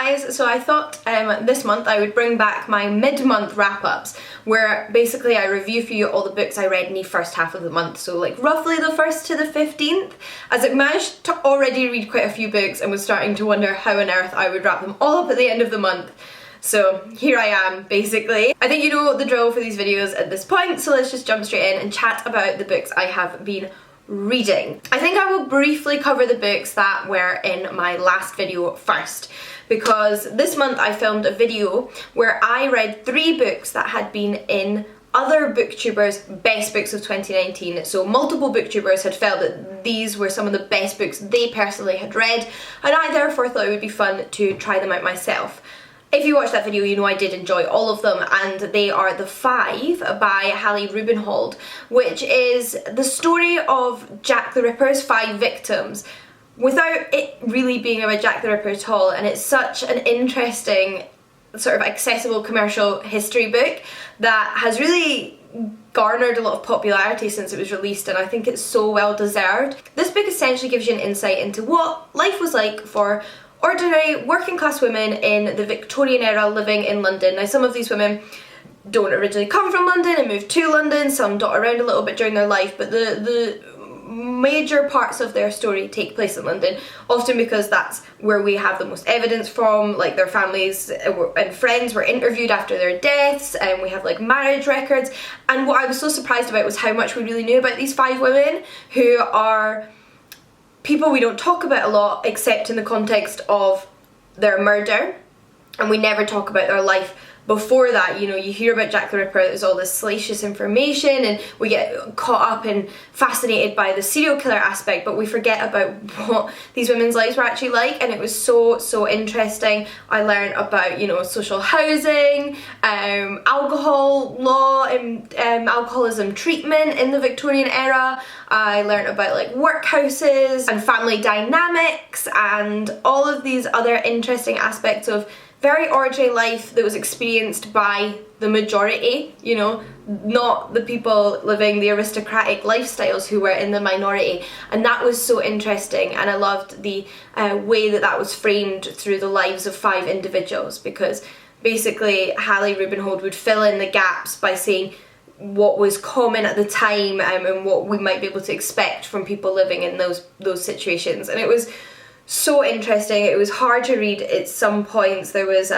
guys, so I thought this month I would bring back my mid-month wrap-ups where basically I review for you all the books I read in the first half of the month, so like roughly the 1st to the 15th, as I managed to already read quite a few books and was starting to wonder how on earth I would wrap them all up at the end of the month. So here I am, basically. I think you know the drill for these videos at this point, so let's just jump straight in and chat about the books I have been reading. I think I will briefly cover the books that were in my last video first, because this month I filmed a video where I read 3 books that had been in other booktubers' best books of 2019. So multiple booktubers had felt that these were some of the best books they personally had read, and I therefore thought it would be fun to try them out myself. If you watched that video, you know I did enjoy all of them, and they are The Five by Hallie Rubenhold, which is the story of Jack the Ripper's 5 victims, without it really being about Jack the Ripper at all, and it's such an interesting, sort of accessible commercial history book that has really garnered a lot of popularity since it was released, and I think it's so well deserved. This book essentially gives you an insight into what life was like for ordinary working class women in the Victorian era living in London. Now some of these women don't originally come from London and moved to London, some dot around a little bit during their life, but the major parts of their story take place in London, often because that's where we have the most evidence from. Like their families and friends were interviewed after their deaths, and we have like marriage records. And what I was so surprised about was how much we really knew about these 5 women, who are people we don't talk about a lot except in the context of their murder, and we never talk about their life before that. You know, you hear about Jack the Ripper, there's all this salacious information and we get caught up and fascinated by the serial killer aspect, but we forget about what these women's lives were actually like, and it was so interesting. I learned about, you know, social housing, alcohol law and alcoholism treatment in the Victorian era. I learned about like workhouses and family dynamics and all of these other interesting aspects of very ordinary life that was experienced by the majority, you know, not the people living the aristocratic lifestyles who were in the minority. And that was so interesting, and I loved the way that that was framed through the lives of 5 individuals, because basically Hallie Rubenhold would fill in the gaps by saying what was common at the time, and what we might be able to expect from people living in those situations. And it was so interesting. It was hard to read at some points. There was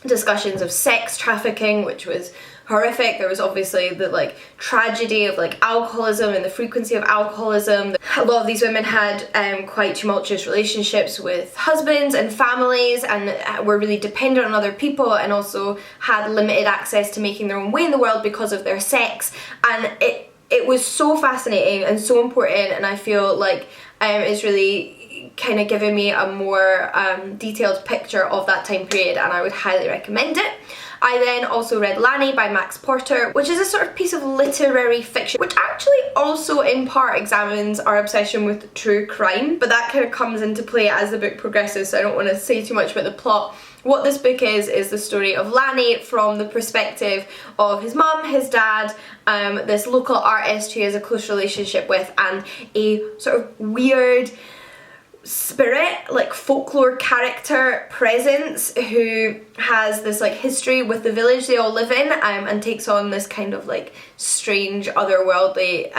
discussions of sex trafficking, which was horrific. There was obviously the like tragedy of like alcoholism and the frequency of alcoholism. A lot of these women had quite tumultuous relationships with husbands and families, and were really dependent on other people, and also had limited access to making their own way in the world because of their sex. And it was so fascinating and so important, and I feel like it's really kind of given me a more detailed picture of that time period, and I would highly recommend it. I then also read Lonni by Max Porter, which is a sort of piece of literary fiction which actually also in part examines our obsession with true crime, but that kind of comes into play as the book progresses, so I don't want to say too much about the plot. What this book is the story of Lonni from the perspective of his mum, his dad, this local artist who he has a close relationship with, and a sort of weird spirit, like folklore character presence, who has this like history with the village they all live in, and takes on this kind of like strange otherworldly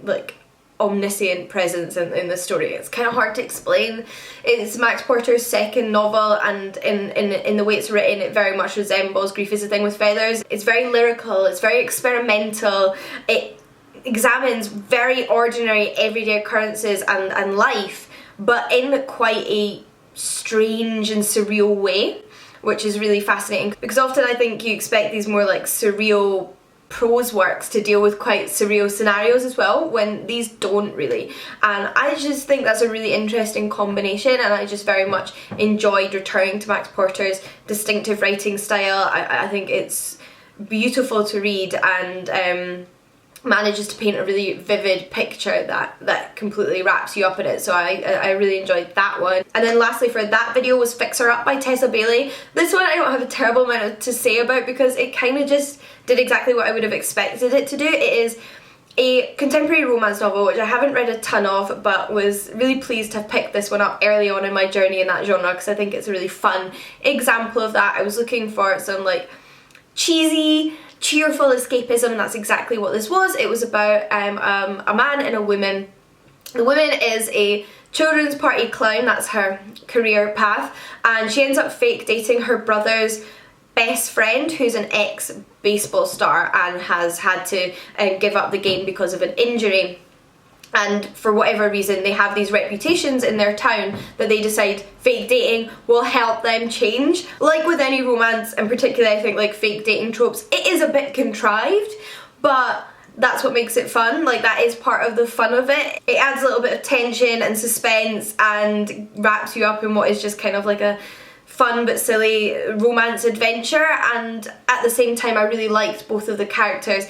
like omniscient presence in the story. It's kind of hard to explain. It's Max Porter's second novel, and in the way it's written it very much resembles Grief is a Thing with Feathers. It's very lyrical, it's very experimental, it examines very ordinary everyday occurrences and life, but in quite a strange and surreal way, which is really fascinating, because often I think you expect these more like surreal prose works to deal with quite surreal scenarios as well, when these don't really. And I just think that's a really interesting combination, and I just very much enjoyed returning to Max Porter's distinctive writing style. I think it's beautiful to read, and manages to paint a really vivid picture that completely wraps you up in it, so I really enjoyed that one. And then lastly for that video was Fix Her Up by Tessa Bailey. This one I don't have a terrible amount to say about, because it kind of just did exactly what I would have expected it to do. It is a contemporary romance novel which I haven't read a ton of, but was really pleased to have picked this one up early on in my journey in that genre because I think it's a really fun example of that. I was looking for some like cheesy, cheerful escapism, and that's exactly what this was. It was about a man and a woman. The woman is a children's party clown, that's her career path, and she ends up fake dating her brother's best friend, who's an ex-baseball star and has had to give up the game because of an injury. And for whatever reason, they have these reputations in their town that they decide fake dating will help them change. Like with any romance, and particularly I think like fake dating tropes, it is a bit contrived, but that's what makes it fun. Like, that is part of the fun of it. It adds a little bit of tension and suspense and wraps you up in what is just kind of like a fun but silly romance adventure, and at the same time I really liked both of the characters.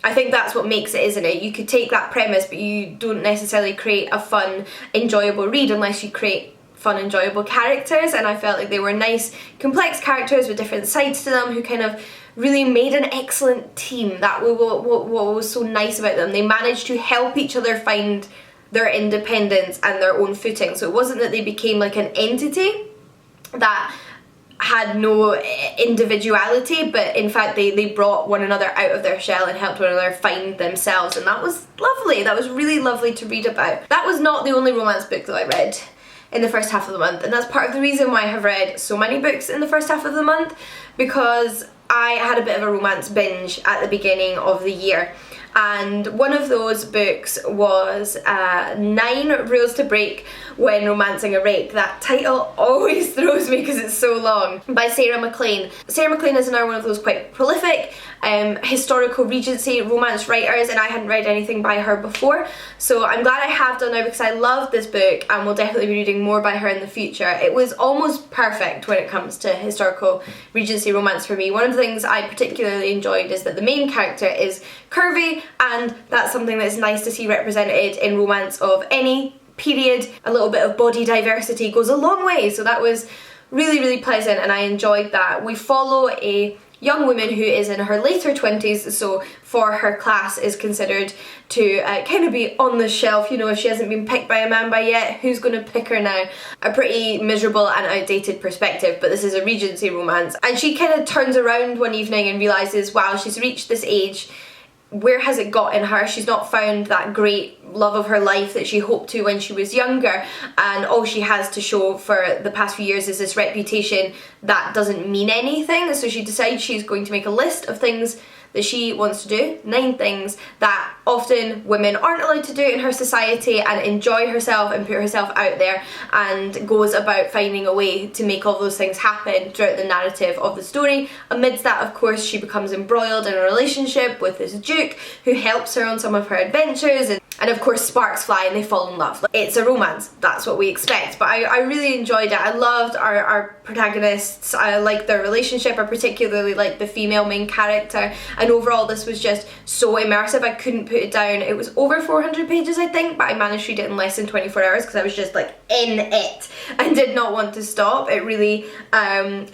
I think that's what makes it, isn't it? You could take that premise but you don't necessarily create a fun, enjoyable read unless you create fun, enjoyable characters, and I felt like they were nice, complex characters with different sides to them who kind of really made an excellent team. That was what was so nice about them. They managed to help each other find their independence and their own footing. So it wasn't that they became like an entity that had no individuality, but in fact they brought one another out of their shell and helped one another find themselves, and that was lovely. That was really lovely to read about. That was not the only romance book that I read in the first half of the month, and that's part of the reason why I have read so many books in the first half of the month, because I had a bit of a romance binge at the beginning of the year. And one of those books was 9 Rules to Break When Romancing a Rake. That title always throws me because it's so long, by Sarah MacLean. Sarah MacLean is another one of those quite prolific historical Regency romance writers, and I hadn't read anything by her before, so I'm glad I have done now because I loved this book and will definitely be reading more by her in the future. It was almost perfect when it comes to historical Regency romance for me. One of the things I particularly enjoyed is that the main character is curvy, and that's something that's nice to see represented in romance of any period. A little bit of body diversity goes a long way, so that was really, really pleasant and I enjoyed that. We follow a young woman who is in her later 20s, so for her class is considered to kind of be on the shelf, you know, if she hasn't been picked by a man by yet, who's going to pick her now? A pretty miserable and outdated perspective, but this is a Regency romance. And she kind of turns around one evening and realises, wow, she's reached this age, where has it got in her? She's not found that great love of her life that she hoped to when she was younger, and all she has to show for the past few years is this reputation that doesn't mean anything. So she decides she's going to make a list of things that she wants to do, 9 things that often women aren't allowed to do in her society, and enjoy herself and put herself out there, and goes about finding a way to make all those things happen throughout the narrative of the story. Amidst that, of course, she becomes embroiled in a relationship with this duke who helps her on some of her adventures, and of course sparks fly and they fall in love. It's a romance, that's what we expect, but I really enjoyed it. I loved our protagonists, I liked their relationship, I particularly liked the female main character, and overall this was just so immersive. I couldn't put it down. It was over 400 pages I think, but I managed to read it in less than 24 hours because I was just like in it and did not want to stop. It really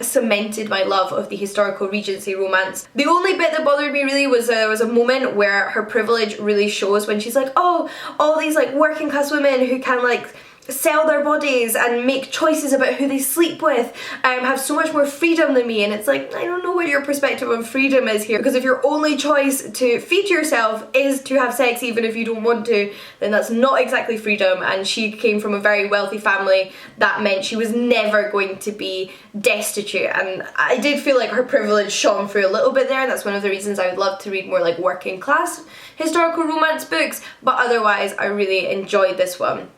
cemented my love of the historical Regency romance. The only bit that bothered me really was there was a moment where her privilege really shows when she's like, oh, all these like working class women who can like sell their bodies and make choices about who they sleep with have so much more freedom than me, and it's like, I don't know what your perspective on freedom is here, because if your only choice to feed yourself is to have sex even if you don't want to, then that's not exactly freedom. And she came from a very wealthy family that meant she was never going to be destitute, and I did feel like her privilege shone through a little bit there, and that's one of the reasons I would love to read more like working class historical romance books, but otherwise I really enjoyed this one.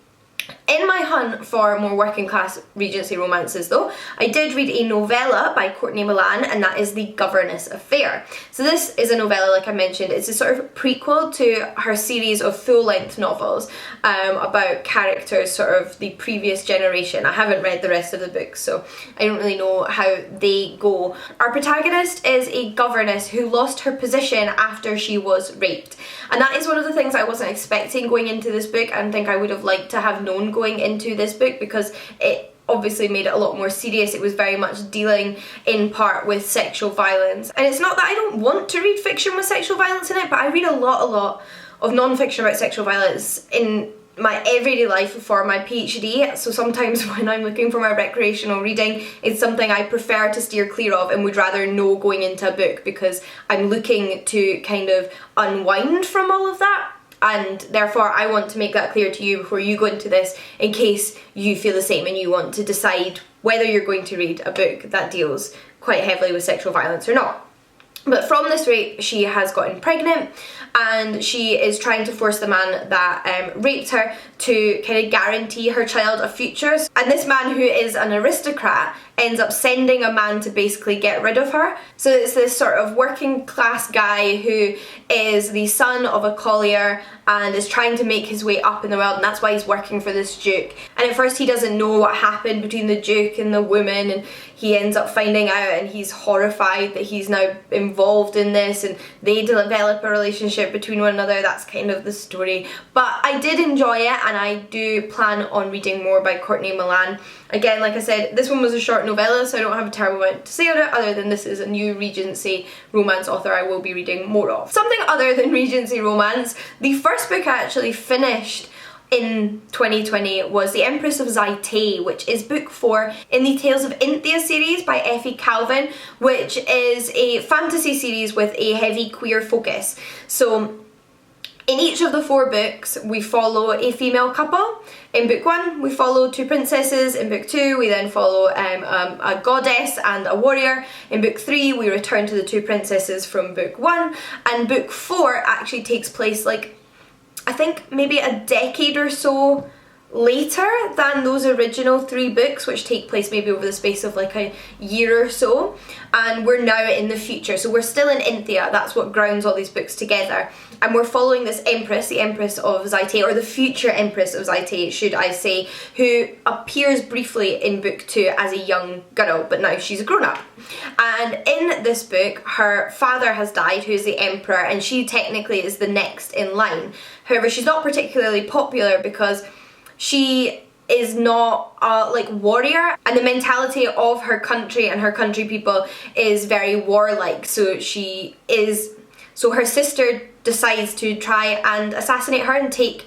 In my hunt for more working class Regency romances though, I did read a novella by Courtney Milan, and that is The Governess Affair. So this is a novella, like I mentioned. It's a sort of prequel to her series of full-length novels about characters sort of the previous generation. I haven't read the rest of the books, so I don't really know how they go. Our protagonist is a governess who lost her position after she was raped, and that is one of the things I wasn't expecting going into this book, and think I would have liked to have known going into this book, because it obviously made it a lot more serious. It was very much dealing in part with sexual violence, and it's not that I don't want to read fiction with sexual violence in it, but I read a lot of non-fiction about sexual violence in my everyday life for my PhD, so sometimes when I'm looking for my recreational reading, it's something I prefer to steer clear of and would rather know going into a book, because I'm looking to kind of unwind from all of that, and therefore I want to make that clear to you before you go into this, in case you feel the same and you want to decide whether you're going to read a book that deals quite heavily with sexual violence or not. But from this rape, she has gotten pregnant, and she is trying to force the man that raped her to kind of guarantee her child a future. And this man, who is an aristocrat, ends up sending a man to basically get rid of her. So it's this sort of working class guy who is the son of a collier and is trying to make his way up in the world, and that's why he's working for this duke. And at first he doesn't know what happened between the duke and the woman, and he ends up finding out, and he's horrified that he's now involved in this, and they develop a relationship between one another. That's kind of the story. But I did enjoy it, and I do plan on reading more by Courtney Milan. Again, like I said, this one was a short novella, so I don't have a terrible amount to say on it, other than this is a new Regency romance author I will be reading more of. Something other than Regency romance, the first book I actually finished in 2020 was The Empress of Ziti, which is book 4 in the Tales of Inthia series by Effie Calvin, which is a fantasy series with a heavy queer focus. So in each of the 4 books, we follow a female couple. In book 1, we follow 2 princesses. In book 2, we then follow a goddess and a warrior. In book 3, we return to the 2 princesses from book 1. And book 4 actually takes place, like, I think maybe a decade or so later than those original 3 books, which take place maybe over the space of like a year or so, and we're now in the future. So we're still in Inthia, that's what grounds all these books together, and we're following this empress, the Empress of Ziti, or the future Empress of Ziti should I say, who appears briefly in book 2 as a young girl, but now she's a grown-up. And in this book, her father has died, who is the emperor, and she technically is the next in line. However, she's not particularly popular because she is not a like warrior, and the mentality of her country and her country people is very warlike. So her sister decides to try and assassinate her and take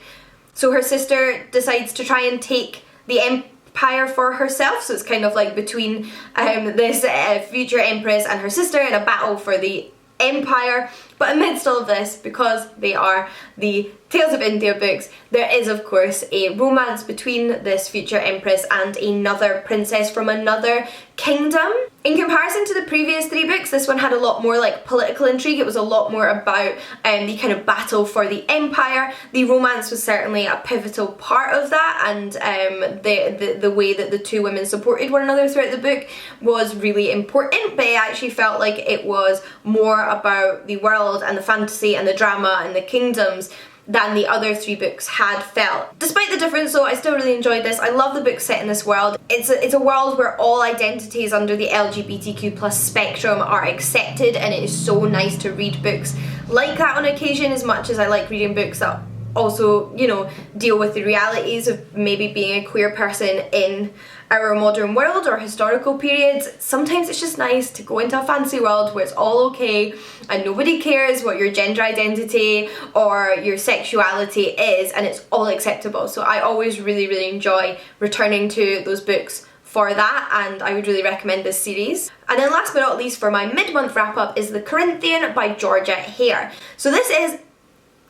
the empire for herself. So it's kind of like between this future empress and her sister in a battle for the empire. But amidst all of this, because they are the Tales of Inthia books, there is of course a romance between this future empress and another princess from another kingdom. In comparison to the previous 3 books, this one had a lot more like political intrigue. It was a lot more about the kind of battle for the empire. The romance was certainly a pivotal part of that, and the way that the 2 women supported one another throughout the book was really important, but it actually felt like it was more about the world and the fantasy and the drama and the kingdoms than the other 3 books had felt. Despite the difference though, I still really enjoyed this. I love the books set in this world. It's a world where all identities under the LGBTQ+ spectrum are accepted, and it is so nice to read books like that on occasion, as much as I like reading books that also, you know, deal with the realities of maybe being a queer person in our modern world or historical periods. Sometimes it's just nice to go into a fancy world where it's all okay and nobody cares what your gender identity or your sexuality is, and it's all acceptable. So I always really enjoy returning to those books for that, and I would really recommend this series. And then last but not least, for my mid-month wrap-up, is The Corinthian by Georgia Hare. So this is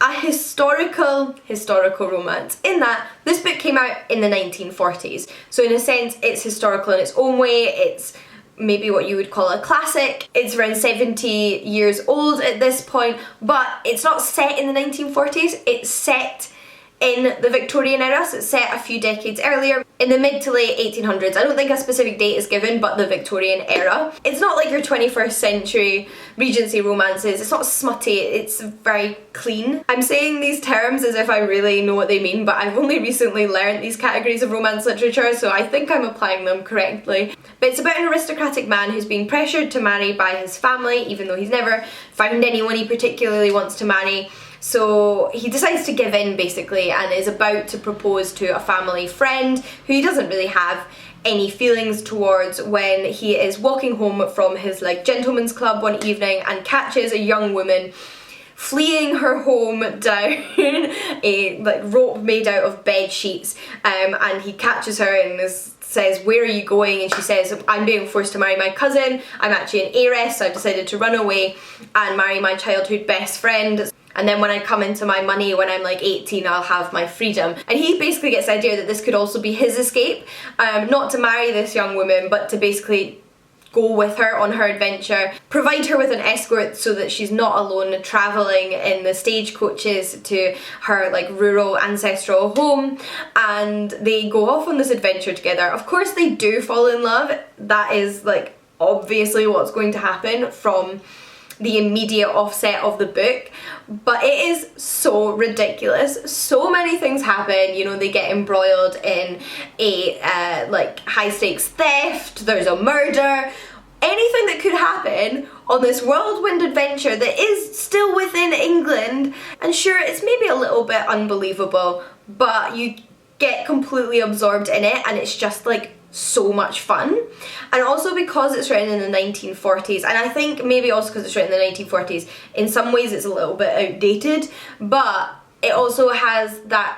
a historical romance, in that this book came out in the 1940s. So in a sense, it's historical in its own way. It's maybe what you would call a classic. It's around 70 years old at this point, but it's not set in the 1940s. It's set in the Victorian era, so it's set a few decades earlier, in the mid to late 1800s. I don't think a specific date is given, but the Victorian era. It's not like your 21st century Regency romances. It's not smutty, it's very clean. I'm saying these terms as if I really know what they mean, but I've only recently learned these categories of romance literature, so I think I'm applying them correctly. But it's about an aristocratic man who's being pressured to marry by his family, even though he's never found anyone he particularly wants to marry. So he decides to give in basically, and is about to propose to a family friend who he doesn't really have any feelings towards, when he is walking home from his like gentleman's club one evening and catches a young woman fleeing her home down a like rope made out of bed sheets, and he catches her and says, "Where are you going?" And she says, "I'm being forced to marry my cousin. I'm actually an heiress, so I've decided to run away and marry my childhood best friend. And then when I come into my money, when I'm like 18, I'll have my freedom." And he basically gets the idea that this could also be his escape, not to marry this young woman, but to basically go with her on her adventure, provide her with an escort so that she's not alone travelling in the stagecoaches to her like rural ancestral home, and they go off on this adventure together. Of course they do fall in love, that is like obviously what's going to happen from the immediate offset of the book, but it is so ridiculous. So many things happen, you know, they get embroiled in a like high stakes theft, there's a murder, anything that could happen on this whirlwind adventure that is still within England. And sure, it's maybe a little bit unbelievable, but you get completely absorbed in it, and it's just like so much fun. And also because it's written in the 1940s, and I think maybe also because it's written in the 1940s, in some ways it's a little bit outdated, but it also has that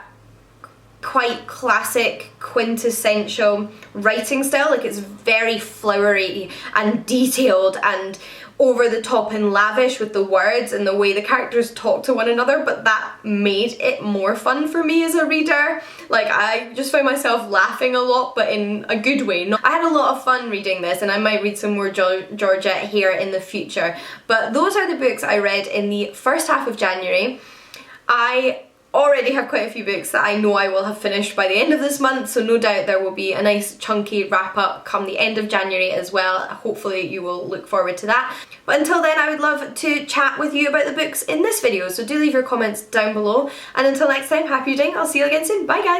quite classic quintessential writing style. Like it's very flowery and detailed and over the top and lavish with the words and the way the characters talk to one another, but that made it more fun for me as a reader. Like I just found myself laughing a lot, but in a good way. I had a lot of fun reading this, and I might read some more Georgette here in the future. But those are the books I read in the first half of January. I already have quite a few books that I know I will have finished by the end of this month, so no doubt there will be a nice chunky wrap up come the end of January as well. Hopefully you will look forward to that. But until then, I would love to chat with you about the books in this video, so do leave your comments down below. And until next time, happy reading. I'll see you again soon. Bye guys!